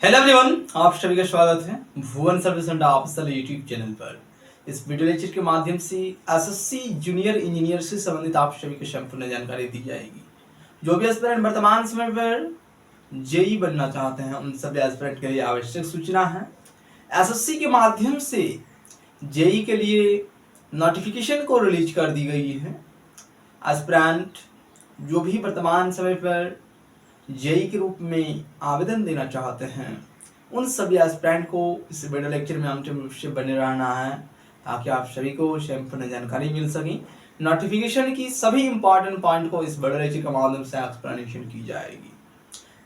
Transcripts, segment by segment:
Hello everyone, आप सभी का स्वागत है Bhuvan service centre official YouTube channel पर। इस वीडियो लेक्चर के माध्यम से एसएससी जूनियर इंजीनियर से संबंधित आप सभी को संपूर्ण जानकारी दी जाएगी। जो भी एस्पिरेंट वर्तमान समय पर जेई बनना चाहते हैं उन सभी एस्पिरेंट के लिए आवश्यक सूचना है। एसएससी के माध्यम से जेई के लिए नोटिफिकेशन को रिलीज कर दी गई है। एस्पिरेंट जो भी वर्तमान समय पर जेई के रूप में आवेदन देना चाहते हैं उन सभी एस्पिरेंट को इस वीडियो लेक्चर में अंतिम रूप से बने रहना है ताकि आप सभी को संपूर्ण जानकारी मिल सके। नोटिफिकेशन की सभी इंपॉर्टेंट पॉइंट को इस वीडियो लेक्चर के माध्यम से एक्सप्लेनेशन की जाएगी।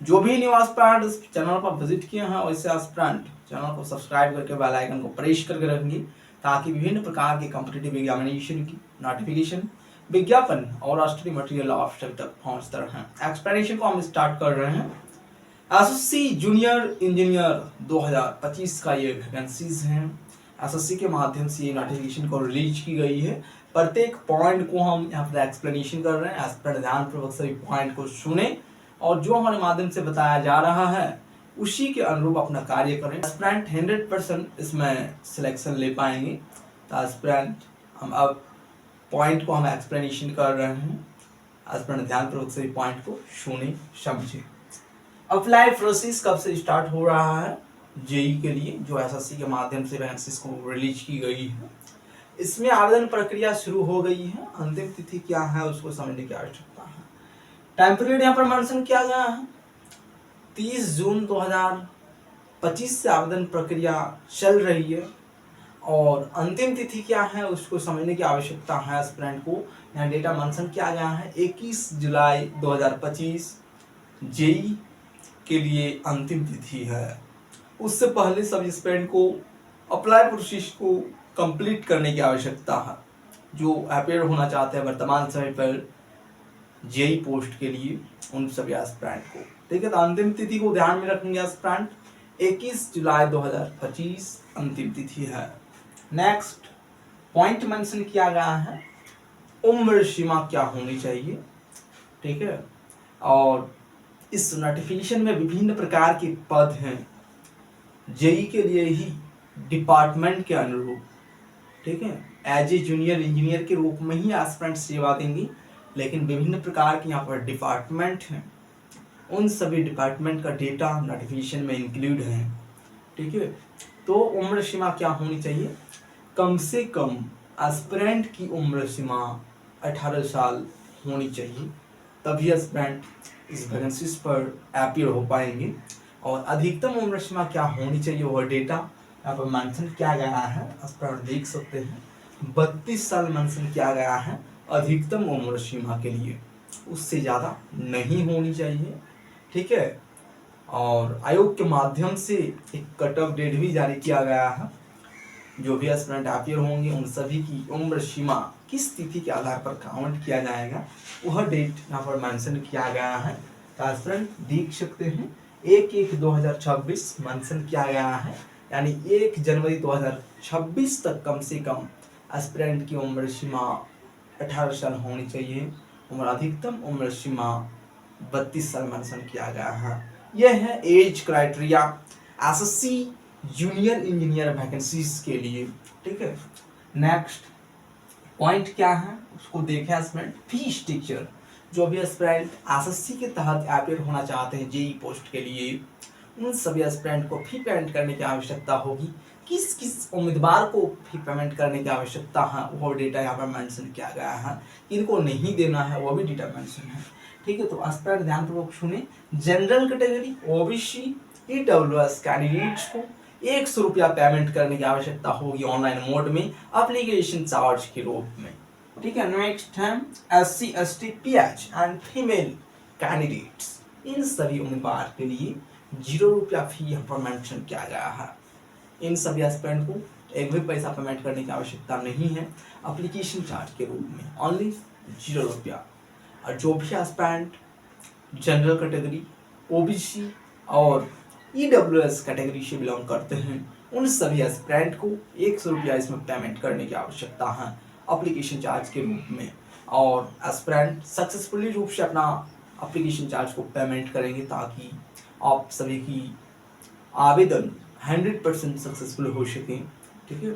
जो भी न्यू एस्पिरेंट इस चैनल पर विजिट किए हैं वैसे एस्पिरेंट चैनल को सब्सक्राइब करके बेल आइकन को प्रेस करके रखेंगे ताकि विभिन्न प्रकार के कॉम्पिटिटिव एग्जामिनेशन की नोटिफिकेशन, विज्ञापन और राष्ट्रीय मटेरियल आप सभी तक पहुंचता है। एक्सप्लेनेशन को हम स्टार्ट कर रहे हैं। एसएससी जूनियर इंजीनियर 2025 का ये वैकेंसीज हैं। एसएससी के माध्यम से ये नोटिफिकेशन को रिलीज की गई है। प्रत्येक पॉइंट को हम यहाँ पर एक्सप्लेनेशन कर रहे हैं। एस्पिरेंट ध्यानपूर्वक सभी पॉइंट को सुने और जो हमारे माध्यम से बताया जा रहा है उसी के अनुरूप अपना कार्य करें। एस्पिरेंट 100% इसमें सिलेक्शन ले पाएंगे। तो एस्पिरेंट हम अब पॉइंट को हम एक्सप्लेनेशन कर रहे हैं। एस्पिरेंट ध्यानपूर्वक सभी पॉइंट को सुने समझे। अप्लाई प्रोसेस कब से स्टार्ट हो रहा है जेई के लिए जो एसएससी के माध्यम से वैकेंसीज को रिलीज की गई है। इसमें आवेदन प्रक्रिया शुरू हो गई है। अंतिम तिथि क्या है उसको समझने की आवश्यकता है। टाइम पीरियड यहाँ पर मेंशन किया गया है 30 जून 2025 से आवेदन प्रक्रिया चल रही है और अंतिम तिथि क्या है उसको समझने की आवश्यकता है। एस्पिरेंट को यहाँ डेटा मेंशन किया गया है 21 जुलाई 2025 जेई के लिए अंतिम तिथि है। उससे पहले सभी एस्पिरेंट को अप्लाई प्रोसेस को कंप्लीट करने की आवश्यकता है जो अपेयर होना चाहते हैं वर्तमान समय पर जेई पोस्ट के लिए उन सभी एस्पिरेंट को। ठीक है, तो अंतिम तिथि को ध्यान में रखेंगे। एस्पिरेंट 21 जुलाई 2025 अंतिम तिथि है। नेक्स्ट पॉइंट मेंशन किया गया है उम्र सीमा क्या होनी चाहिए। ठीक है, और इस नोटिफिकेशन में विभिन्न प्रकार के पद हैं जेई के लिए ही डिपार्टमेंट के अनुरूप। ठीक है, एज ए जूनियर इंजीनियर के रूप में ही एस्पिरेंट सेवा देंगे लेकिन विभिन्न प्रकार के यहाँ पर डिपार्टमेंट हैं। उन सभी डिपार्टमेंट का डेटा नोटिफिकेशन में इंक्लूड है। ठीक है, तो उम्र सीमा क्या होनी चाहिए। कम से कम एस्पिरेंट की उम्र सीमा 18 साल होनी चाहिए तभी एस्पिरेंट इस वैकेंसीज पर अपीयर हो पाएंगे। और अधिकतम उम्र सीमा क्या होनी चाहिए वह डेटा यहाँ पर मेंशन किया गया है। एस्पिरेंट देख सकते हैं 32 साल मेंशन किया गया है अधिकतम उम्र सीमा के लिए, उससे ज़्यादा नहीं होनी चाहिए। ठीक है, और आयोग के माध्यम से एक कट ऑफ डेट भी जारी किया गया है। जो भी एस्पिरेंट अपीयर होंगे उन सभी की उम्र सीमा किस तिथि के आधार पर काउंट किया जाएगा वह डेट यहाँ पर मेंशन किया गया है। तो एस्पिरेंट देख सकते हैं 1/1/2026 मेंशन किया गया है, यानी 1 जनवरी 2026 तक कम से कम एस्पिरेंट की उम्र सीमा 18 साल होनी चाहिए। उम्र अधिकतम उम्र सीमा 32 साल मेंशन किया गया है। यह है age criteria SSC junior engineer vacancies के लिए। ठीक है, नेक्स्ट पॉइंट क्या है उसको देखें। एस्पिरेंट फी स्ट्रक्चर जो भी एस्पिरेंट एसएससी के तहत अपीयर होना चाहते हैं जेई पोस्ट के लिए उन सभी एस्पिरेंट को फी पेमेंट करने की आवश्यकता होगी। किस किस उम्मीदवार को फी पेमेंट करने की आवश्यकता है वो डेटा यहाँ पर मेंशन किया गया है। इनको नहीं देना है वो भी डेटा मेंशन है। ठीक है, तो एस्पिरेंट ध्यानपूर्वक सुने। General category OBC EWS candidates को 100 रुपया पेमेंट करने की आवश्यकता होगी ऑनलाइन मोड में एप्लीकेशन चार्ज के रूप में। ठीक है, नेक्स्ट है SC ST PH and female candidates, इन सभी उम्मीदवार के लिए 0 रुपया फी यहाँ पर मेंशन किया गया है। इन सभी एस्पिरेंट को एक भी पैसा पेमेंट करने की आवश्यकता नहीं है एप्लीकेशन चार्ज के रूप में, ओनली 0 रुपया। और जो भी एस्पिरेंट जनरल कैटेगरी ओबीसी और ईडब्ल्यूएस कैटेगरी से बिलोंग करते हैं उन सभी एस्पिरेंट को 100 रुपया इसमें पेमेंट करने की आवश्यकता है एप्लीकेशन चार्ज के रूप में। और एस्पिरेंट सक्सेसफुली रूप से अपना एप्लीकेशन चार्ज को पेमेंट करेंगे ताकि आप सभी की आवेदन 100% सक्सेसफुल हो सके। ठीक है,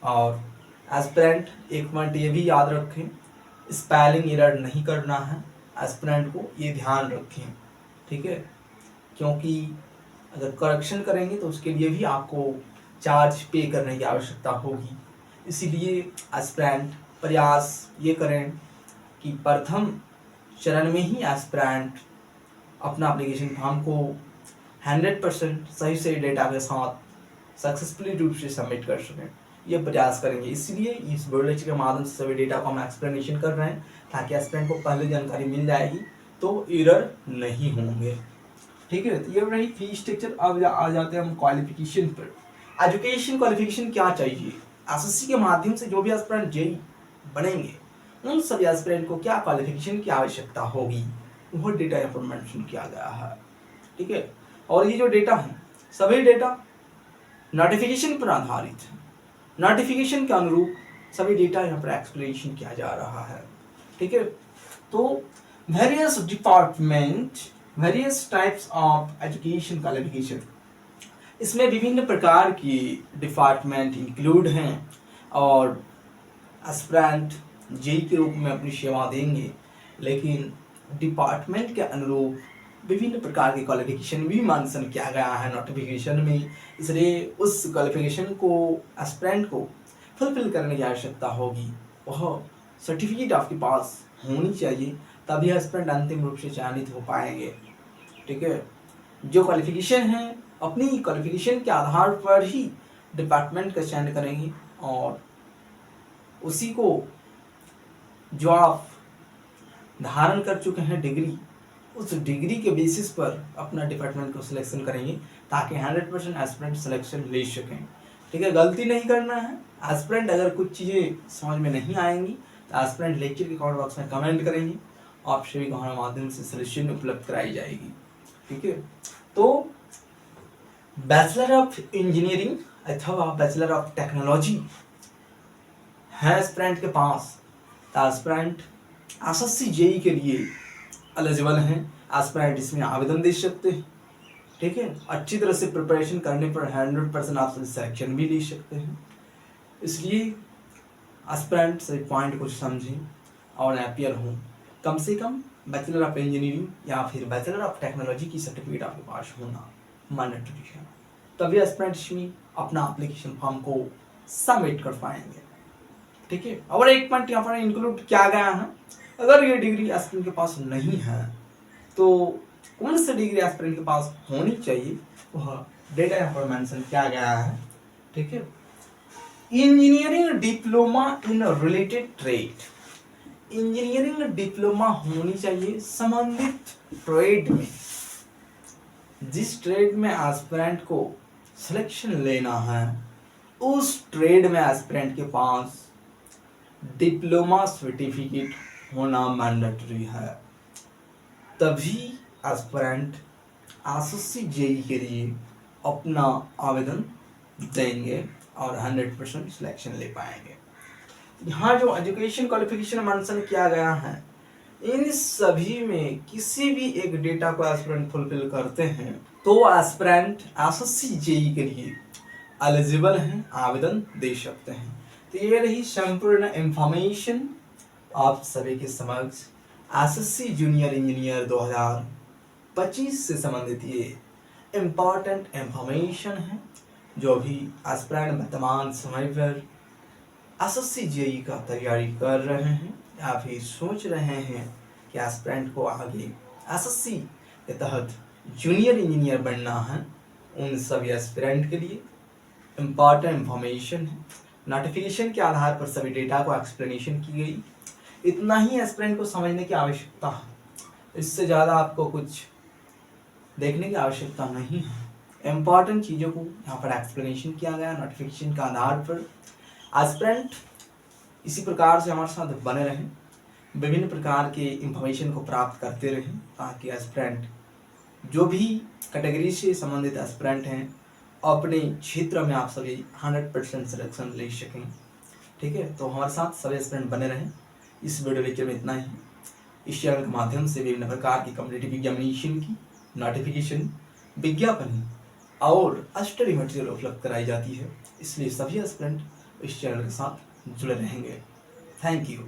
और एस्पिरेंट एक पॉइंट ये भी याद रखें, स्पेलिंग एरर नहीं करना है, एस्पिरेंट को ये ध्यान रखें। ठीक है, क्योंकि अगर करेक्शन करेंगे तो उसके लिए भी आपको चार्ज पे करने की आवश्यकता होगी। इसीलिए एस्पिरेंट प्रयास ये करें कि प्रथम चरण में ही एस्पिरेंट अपना एप्लीकेशन फॉर्म को 100% सही डेटा के साथ सक्सेसफुली रूप से सबमिट कर सकें, ये प्रयास करेंगे। इसलिए इस वीडियो लेक्चर के माध्यम से सभी डेटा को हम एक्सप्लेनेशन कर रहे हैं, ताकि एस्पिरेंट को पहले जानकारी मिल जाएगी तो एरर नहीं होंगे। ठीक है, तो ये रही फी स्ट्रक्चर। अब आ जाते हैं हम क्वालिफिकेशन पर। एजुकेशन क्वालिफिकेशन क्या चाहिए, एसएससी के माध्यम से जो भी एस्पिरेंट जेई बनेंगे उन सभी एस्पिरेंट को क्या क्वालिफिकेशन की आवश्यकता होगी, वह डेटा इंफॉर्मेशन किया गया है। ठीक है, और ये जो डेटा है सभी डेटा नोटिफिकेशन पर आधारित है, नोटिफिकेशन के अनुरूप सभी डेटा यहाँ पर एक्सप्लेनेशन किया जा रहा है। ठीक है, तो various department, various types of education qualification, इसमें विभिन्न प्रकार की डिपार्टमेंट इंक्लूड हैं और एस्पिरेंट जेई के रूप में अपनी सेवा देंगे, लेकिन डिपार्टमेंट के अनुरूप विभिन्न प्रकार के क्वालिफिकेशन भी मेंशन किया गया है नोटिफिकेशन में। इसलिए उस क्वालिफिकेशन को एस्पिरेंट को फुलफिल करने की आवश्यकता होगी, वह सर्टिफिकेट आपके पास होनी चाहिए, तभी एस्पिरेंट अंतिम रूप से चयनित हो पाएंगे। ठीक है, जो क्वालिफिकेशन है अपनी क्वालिफिकेशन के आधार पर ही डिपार्टमेंट का चयन करेंगे, और उसी को जो आप धारण कर चुके हैं डिग्री, उस डिग्री के बेसिस पर अपना डिपार्टमेंट को सिलेक्शन करेंगे, ताकि 100% एस्पिरेंट सिलेक्शन ले सकें। ठीक है, गलती नहीं करना है। एस्पिरेंट अगर कुछ चीज़ें समझ में नहीं आएंगी तो एस्पिरेंट लेक्चर के कमेंट बॉक्स में कमेंट करेंगे, आप सभी को हमारे माध्यम से सॉल्यूशन उपलब्ध कराई जाएगी। ठीक है, तो बैचलर ऑफ इंजीनियरिंग अथवा बैचलर ऑफ टेक्नोलॉजी है एस्पिरेंट के पास, तो एस्पिरेंट एसएससी जेई के लिए एलिजिबल हैं। एस्पिरेंट इसमें आवेदन दे सकते हैं। ठीक है, अच्छी तरह से प्रिपरेशन करने पर 100% आप सिलेक्शन भी ले सकते हैं। इसलिए एस्पिरेंट से पॉइंट को समझें और अपियर हों। कम से कम बैचलर ऑफ इंजीनियरिंग या फिर बैचलर ऑफ टेक्नोलॉजी की सर्टिफिकेट आपके पास होना मैंडेटरी है, तभी एस्पिरेंट इसमें अपना एप्लीकेशन फॉर्म को सबमिट कर पाएंगे। ठीक है, और एक पॉइंट यहाँ पर इंक्लूड किया गया है, अगर ये डिग्री एस्पिरेंट के पास नहीं है तो कौन सी डिग्री एस्पिरेंट के पास होनी चाहिए, वह डेटा यहाँ पर मेंशन किया गया है। ठीक है, engineering diploma in related trade, engineering diploma होनी चाहिए संबंधित ट्रेड में। जिस ट्रेड में एस्पिरेंट को सिलेक्शन लेना है उस ट्रेड में एस्पिरेंट के पास डिप्लोमा सर्टिफिकेट होना मैंडेटरी है, तभी एस्पिरेंट एसएससी जेई के लिए अपना आवेदन देंगे और 100% सिलेक्शन ले पाएंगे। यहाँ जो एजुकेशन क्वालिफिकेशन मेंशन किया गया है, इन सभी में किसी भी एक डेटा को एस्पिरेंट फुलफिल करते हैं तो एस्पिरेंट एसएससी जेई के लिए एलिजिबल हैं, आवेदन दे सकते हैं। तो ये रही संपूर्ण इंफॉर्मेशन आप सभी के समक्ष एसएससी जूनियर इंजीनियर 2025 से संबंधित ये इम्पॉर्टेंट इंफॉर्मेशन है, जो भी एस्पिरेंट वर्तमान समय पर एसएससी जेई का तैयारी कर रहे हैं या फिर सोच रहे हैं कि एस्पिरेंट को आगे एसएससी के तहत जूनियर इंजीनियर बनना है, उन सभी एस्पिरेंट के लिए इम्पॉर्टेंट इंफॉर्मेशन है। नोटिफिकेशन के आधार पर सभी डेटा को एक्सप्लेनेशन की गई, इतना ही एस्पिरेंट को समझने की आवश्यकता है, इससे ज़्यादा आपको कुछ देखने की आवश्यकता नहीं है। इम्पॉर्टेंट चीज़ों को यहाँ पर एक्सप्लेनेशन किया गया नोटिफिकेशन के आधार पर। एस्पिरेंट इसी प्रकार से हमारे साथ बने रहें, विभिन्न प्रकार के इंफॉर्मेशन को प्राप्त करते रहें, ताकि एस्पिरेंट जो भी कैटेगरी से संबंधित एस्पिरेंट हैं अपने क्षेत्र में आप सभी 100% सिलेक्शन ले सकें। ठीक है, तो हमारे साथ सभी एस्पिरेंट बने रहें। इस वीडियो लेक्चर में इतना ही। इस चैनल के माध्यम से विभिन्न प्रकार की कॉम्पिटिटिव एग्जामिनेशन की नोटिफिकेशन, विज्ञापन और स्टडी मटेरियल उपलब्ध कराई जाती है। इसलिए सभी एस्पिरेंट इस चैनल के साथ जुड़े रहेंगे। Thank you.